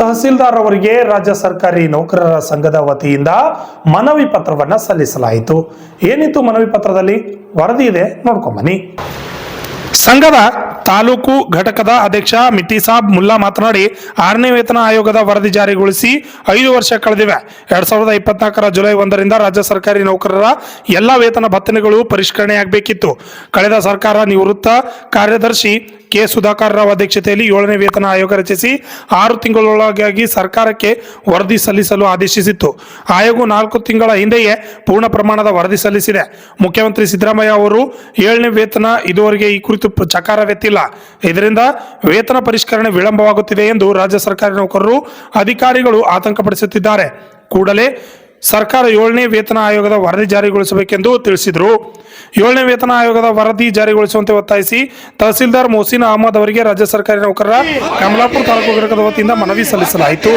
ತಹಸೀಲ್ದಾರ್ ಅವರಿಗೆ ರಾಜ್ಯ ಸರ್ಕಾರಿ ನೌಕರರ ಸಂಘದ ವತಿಯಿಂದ ಮನವಿ ಪತ್ರವನ್ನು ಸಲ್ಲಿಸಲಾಯಿತು. ಏನಿತ್ತು ಮನವಿ ಪತ್ರದಲ್ಲಿ? ವರದಿ ಇದೆ, ನೋಡ್ಕೊಂಬನ್ನಿ. ಸಂಘದ ತಾಲೂಕು ಘಟಕದ ಅಧ್ಯಕ್ಷ ಮಿಟ್ಟಿಸಾಬ್ ಮುಲ್ಲಾ ಮಾತನಾಡಿ, 6ನೇ ವೇತನ ಆಯೋಗದ ವರದಿ ಜಾರಿಗೊಳಿಸಿ 5 ವರ್ಷ ಕಳೆದಿವೆ. 2024 ಜುಲೈ 1ರಿಂದ ರಾಜ್ಯ ಸರ್ಕಾರಿ ನೌಕರರ ಎಲ್ಲ ವೇತನ ಭತ್ಯೆಗಳು ಪರಿಷ್ಕರಣೆಯಾಗಬೇಕಿತ್ತು. ಕಳೆದ ಸರ್ಕಾರ ನಿವೃತ್ತ ಕಾರ್ಯದರ್ಶಿ ಕೆ ಸುಧಾಕರ್ ರಾವ್ ಅಧ್ಯಕ್ಷತೆಯಲ್ಲಿ 7ನೇ ವೇತನ ಆಯೋಗ ರಚಿಸಿ 6 ತಿಂಗಳೊಳಗಾಗಿ ಸರ್ಕಾರಕ್ಕೆ ವರದಿ ಸಲ್ಲಿಸಲು ಆದೇಶಿಸಿತ್ತು. ಆಯೋಗ 4 ತಿಂಗಳ ಹಿಂದೆಯೇ ಪೂರ್ಣ ಪ್ರಮಾಣದ ವರದಿ ಸಲ್ಲಿಸಿದೆ. ಮುಖ್ಯಮಂತ್ರಿ ಸಿದ್ದರಾಮಯ್ಯ ಅವರು 7ನೇ ವೇತನ ಇದುವರೆಗೆ ಈ ಕುರಿತು ಚಕಾರವೆತ್ತಿಲ್ಲ. ಇದರಿಂದ ವೇತನ ಪರಿಷ್ಕರಣೆ ವಿಳಂಬವಾಗುತ್ತಿದೆ ಎಂದು ರಾಜ್ಯ ಸರ್ಕಾರಿ ನೌಕರರು ಅಧಿಕಾರಿಗಳು ಆತಂಕಪಡಿಸುತ್ತಿದ್ದಾರೆ. ಕೂಡಲೇ ಸರ್ಕಾರ 7ನೇ ವೇತನ ಆಯೋಗದ ವರದಿ ಜಾರಿಗೊಳಿಸಬೇಕೆಂದು ತಿಳಿಸಿದರು. 7ನೇ ವೇತನ ಆಯೋಗದ ವರದಿ ಜಾರಿಗೊಳಿಸುವಂತೆ ಒತ್ತಾಯಿಸಿ ತಹಸೀಲ್ದಾರ್ ಮೊಹಸಿನ್ ಅಹಮದ್ ಅವರಿಗೆ ರಾಜ್ಯ ಸರ್ಕಾರಿ ನೌಕರರ ಕಮಲಾಪುರ ತಾಲೂಕು ಘಟಕದ ವತಿಯಿಂದ ಮನವಿ ಸಲ್ಲಿಸಲಾಯಿತು.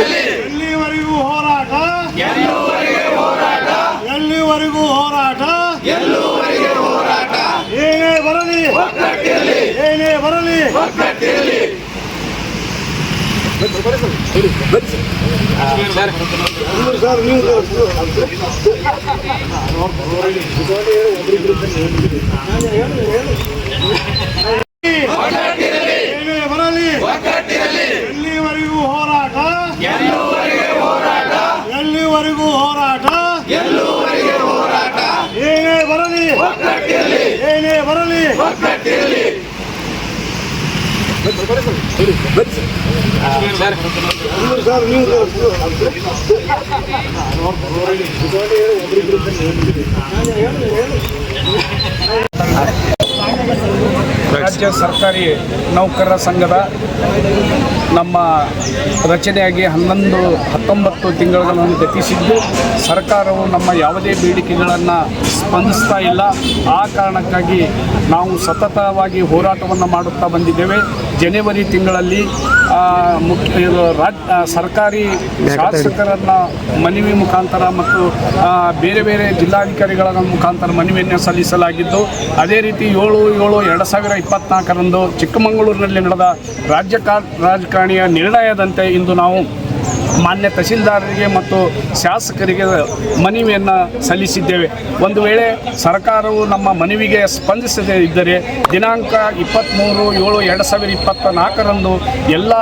ರಾಜ್ಯ ಸರ್ಕಾರಿ ನೌಕರರ ಸಂಘದ ನಮ್ಮ ರಚನೆಯಾಗಿ 19 ತಿಂಗಳನ್ನು ಗತಿಸಿದ್ದು ಸರ್ಕಾರವು ನಮ್ಮ ಯಾವುದೇ ಬೇಡಿಕೆಗಳನ್ನು ಸ್ಪಂದಿಸ್ತಾ ಇಲ್ಲ. ಆ ಕಾರಣಕ್ಕಾಗಿ ನಾವು ಸತತವಾಗಿ ಹೋರಾಟವನ್ನು ಮಾಡುತ್ತಾ ಬಂದಿದ್ದೇವೆ. ಜನವರಿ ತಿಂಗಳಲ್ಲಿ ಸರ್ಕಾರಿ ಶಾಸಕರನ್ನ ಮನವಿ ಮುಖಾಂತರ ಮತ್ತು ಬೇರೆ ಬೇರೆ ಜಿಲ್ಲಾಧಿಕಾರಿಗಳ ಮುಖಾಂತರ ಮನವಿಯನ್ನು ಸಲ್ಲಿಸಲಾಗಿದ್ದು, ಅದೇ ರೀತಿ 7/7/2024ರಂದು ಚಿಕ್ಕಮಗಳೂರಿನಲ್ಲಿ ನಡೆದ ರಾಜಕಾರಣಿಯ ನಿರ್ಣಯದಂತೆ ಇಂದು ನಾವು ಮಾನ್ಯ ತಹಸೀಲ್ದಾರರಿಗೆ ಮತ್ತು ಶಾಸಕರಿಗೆ ಮನವಿಯನ್ನು ಸಲ್ಲಿಸಿದ್ದೇವೆ. ಒಂದು ವೇಳೆ ಸರ್ಕಾರವು ನಮ್ಮ ಮನವಿಗೆ ಸ್ಪಂದಿಸದೇ ಇದ್ದರೆ ದಿನಾಂಕ 23/7/2024ರಂದು ಎಲ್ಲ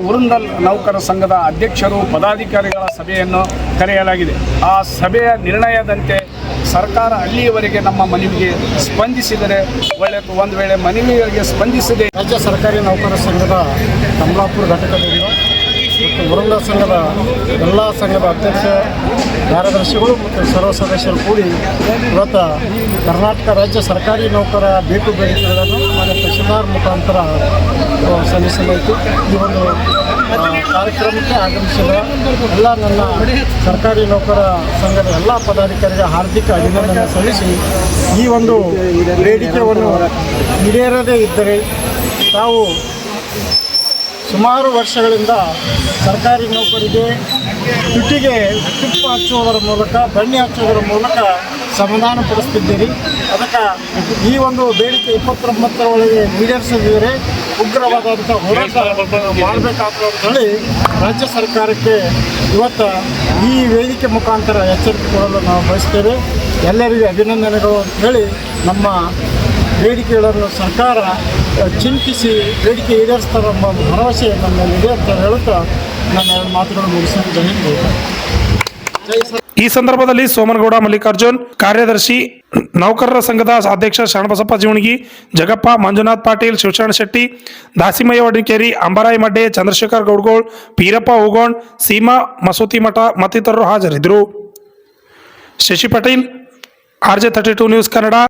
ಉರುಂದಲ್ ನೌಕರ ಸಂಘದ ಅಧ್ಯಕ್ಷರು ಪದಾಧಿಕಾರಿಗಳ ಸಭೆಯನ್ನು ಕರೆಯಲಾಗಿದೆ. ಆ ಸಭೆಯ ನಿರ್ಣಯದಂತೆ ಸರ್ಕಾರ ಅಲ್ಲಿಯವರೆಗೆ ನಮ್ಮ ಮನವಿಗೆ ಸ್ಪಂದಿಸಿದರೆ ಒಳ್ಳೆಯದು. ಒಂದು ವೇಳೆ ಮನವಿಗೆ ಸ್ಪಂದಿಸದೆ ರಾಜ್ಯ ಸರ್ಕಾರಿ ನೌಕರರ ಸಂಘದ ಕಮಲಾಪುರ ಘಟಕದಿಂದ ಮತ್ತು ಉರುಂದ ಸಂಘದ ಎಲ್ಲ ಸಂಘದ ಅಧ್ಯಕ್ಷ ಕಾರ್ಯದರ್ಶಿಗಳು ಮತ್ತು ಸರ್ವ ಸದಸ್ಯರು ಕೂಡಿ ಇವತ್ತು ಕರ್ನಾಟಕ ರಾಜ್ಯ ಸರ್ಕಾರಿ ನೌಕರ ಬೇಡಿಕೆಗಳನ್ನು ಮಾನ್ಯ ತಹಸೀಲ್ದಾರ್ ಮುಖಾಂತರ ಸಲ್ಲಿಸಲಾಯಿತು. ಈ ಒಂದು ಕಾರ್ಯಕ್ರಮಕ್ಕೆ ಆಗಮಿಸಿದ ಎಲ್ಲ ನನ್ನ ಸರ್ಕಾರಿ ನೌಕರ ಸಂಘದ ಎಲ್ಲ ಪದಾಧಿಕಾರಿಗೆ ಹಾರ್ದಿಕ ಅಭಿನಂದನೆ ಸಲ್ಲಿಸಿ, ಈ ಒಂದು ಬೇಡಿಕೆಯನ್ನು ಈಡೇರದೇ ಇದ್ದರೆ ತಾವು ಸುಮಾರು ವರ್ಷಗಳಿಂದ ಸರ್ಕಾರಿ ನೌಕರಿಗೆ ತುಟಿಗೆ ತುಪ್ಪ ಹಚ್ಚುವುದರ ಮೂಲಕ, ಬಣ್ಣೆ ಹಚ್ಚುವುದರ ಮೂಲಕ ಸಮಾಧಾನ ಪಡಿಸ್ತಿದ್ದೀರಿ. ಅದಕ್ಕೆ ಈ ಒಂದು ಬೇಡಿಕೆ 29ರ ಒಳಗೆ ಈಡೇರಿಸಿದರೆ ಉಗ್ರವಾದಂಥ ಹೋರಾಟ ಮಾಡಬೇಕಾಗ್ತದೆ ಅಂತ ಹೇಳಿ ರಾಜ್ಯ ಸರ್ಕಾರಕ್ಕೆ ಇವತ್ತು ಈ ವೇದಿಕೆ ಮುಖಾಂತರ ಎಚ್ಚರಿಕೆ ಕೊಡಲು ನಾವು ಬಯಸ್ತೇವೆ. ಎಲ್ಲರಿಗೂ ಅಭಿನಂದನೆಗಳು ಅಂತ ಹೇಳಿ ನಮ್ಮ ಬೇಡಿಕೆಗಳನ್ನು ಸರ್ಕಾರ ಚಿಂತಿಸಿ ಬೇಡಿಕೆ ಈಡೇರಿಸ್ತಾರೆ ಎಂಬ ಭರವಸೆ ನಮ್ಮಲ್ಲಿ ಇದೆ ಅಂತ ಹೇಳುತ್ತಾ ನನ್ನ ಮಾತುಗಳನ್ನು ಮುಗಿಸಿದ್ದೇನೆ. ಈ ಸಂದರ್ಭದಲ್ಲಿ ಸೋಮನಗೌಡ ಮಲ್ಲಿಕಾರ್ಜುನ್, ಕಾರ್ಯದರ್ಶಿ ನೌಕರರ ಸಂಘದ ಅಧ್ಯಕ್ಷ ಶರಣಬಸಪ್ಪ ಜೀವಣಗಿ, ಜಗಪ್ಪ, ಮಂಜುನಾಥ್ ಪಾಟೀಲ್, ಶಿವಶರಣ ಶೆಟ್ಟಿ, ದಾಸಿಮಯ್ಯ ವಡ್ನಿಕೇರಿ, ಅಂಬರಾಯಿ ಮಡ್ಡೆ, ಚಂದ್ರಶೇಖರ್ ಗೌಡ್ಗೋಳ್, ಪೀರಪ್ಪ ಹೂಗೋಣ್, ಸೀಮಾ ಮಸೂತಿ ಮಠ ಮತ್ತಿತರರು ಹಾಜರಿದ್ದರು. Shashi Patil, RJ32 news Kannada.